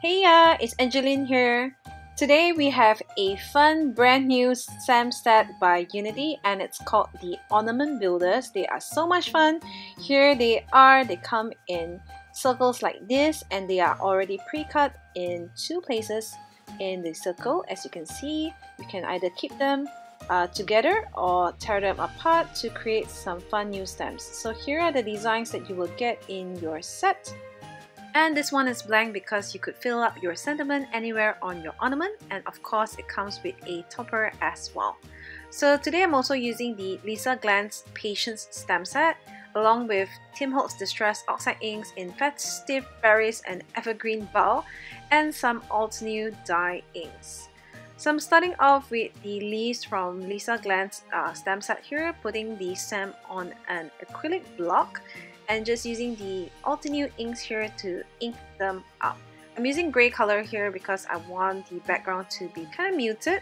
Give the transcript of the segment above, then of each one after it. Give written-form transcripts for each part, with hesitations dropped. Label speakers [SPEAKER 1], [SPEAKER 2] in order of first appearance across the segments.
[SPEAKER 1] Hey it's Angeline here. Today we have a fun brand new stamp set by Unity and it's called the Ornament Builders. They are so much fun. Here they are. They come in circles like this and they are already pre-cut in two places in the circle. As you can see, you can either keep them together or tear them apart to create some fun new stamps. So here are the designs that you will get in your set. And this one is blank because you could fill up your sentiment anywhere on your ornament, and of course it comes with a topper as well. So today I'm also using the Glanz Patience stamp set along with Tim Holtz Distress Oxide inks in Festive Berries and Evergreen Bough and some Altenew dye inks. So I'm starting off with the leaves from Glanz stamp set here, putting the stamp on an acrylic block and just using the Altenew inks here to ink them up. I'm using grey color here because I want the background to be kind of muted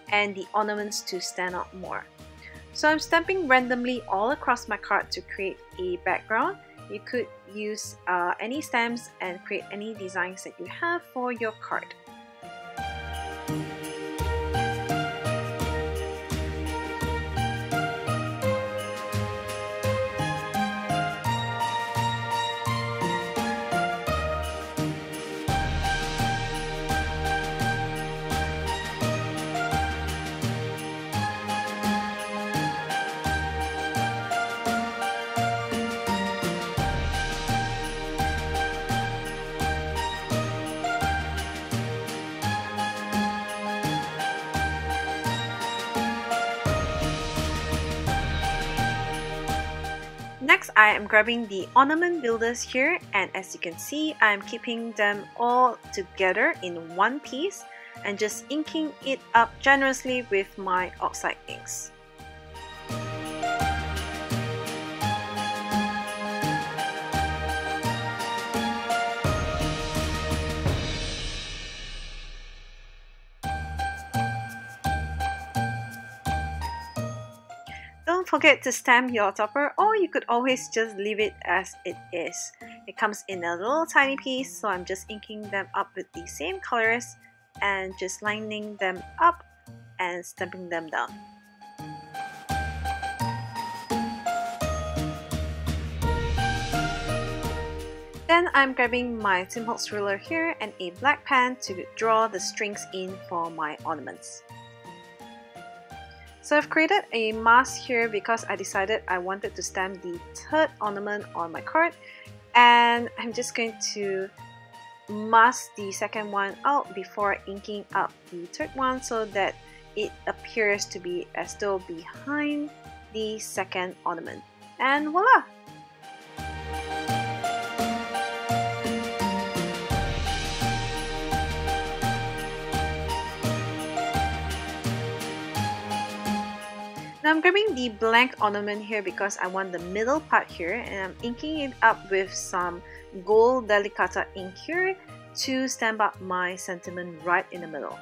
[SPEAKER 1] and the ornaments to stand out more. So I'm stamping randomly all across my card to create a background. You could use any stamps and create any designs that you have for your card. Next, I am grabbing the ornament builders here, and as you can see, I am keeping them all together in one piece and just inking it up generously with my oxide inks. Don't forget to stamp your topper, or you could always just leave it as it is. It comes in a little tiny piece, so I'm just inking them up with the same colors and just lining them up and stamping them down. Then I'm grabbing my Tim Holtz ruler here and a black pen to draw the strings in for my ornaments. So I've created a mask here because I decided I wanted to stamp the third ornament on my card, and I'm just going to mask the second one out before inking up the third one so that it appears to be as though behind the second ornament. And voila! Now I'm grabbing the blank ornament here because I want the middle part here, and I'm inking it up with some gold Delicata ink here to stamp up my sentiment right in the middle.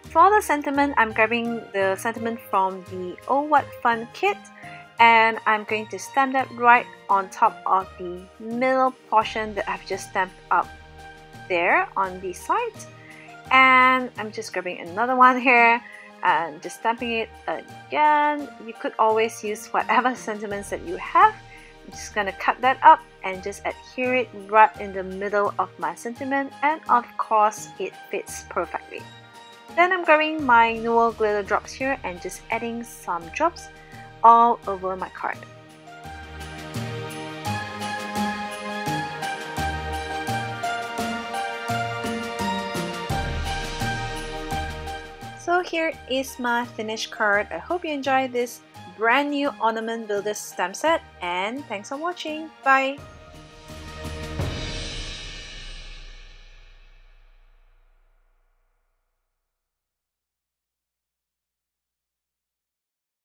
[SPEAKER 1] For the sentiment, I'm grabbing the sentiment from the Oh What Fun kit, and I'm going to stamp that right on top of the middle portion that I've just stamped up there on the side. And I'm just grabbing another one here and just stamping it again. You could always use whatever sentiments that you have. I'm just gonna cut that up and just adhere it right in the middle of my sentiment, and of course it fits perfectly. Then I'm grabbing my Nuvo glitter drops here and just adding some drops all over my card. So here is my finished card. I hope you enjoyed this brand new Ornament Builders stamp set, and thanks for watching. Bye!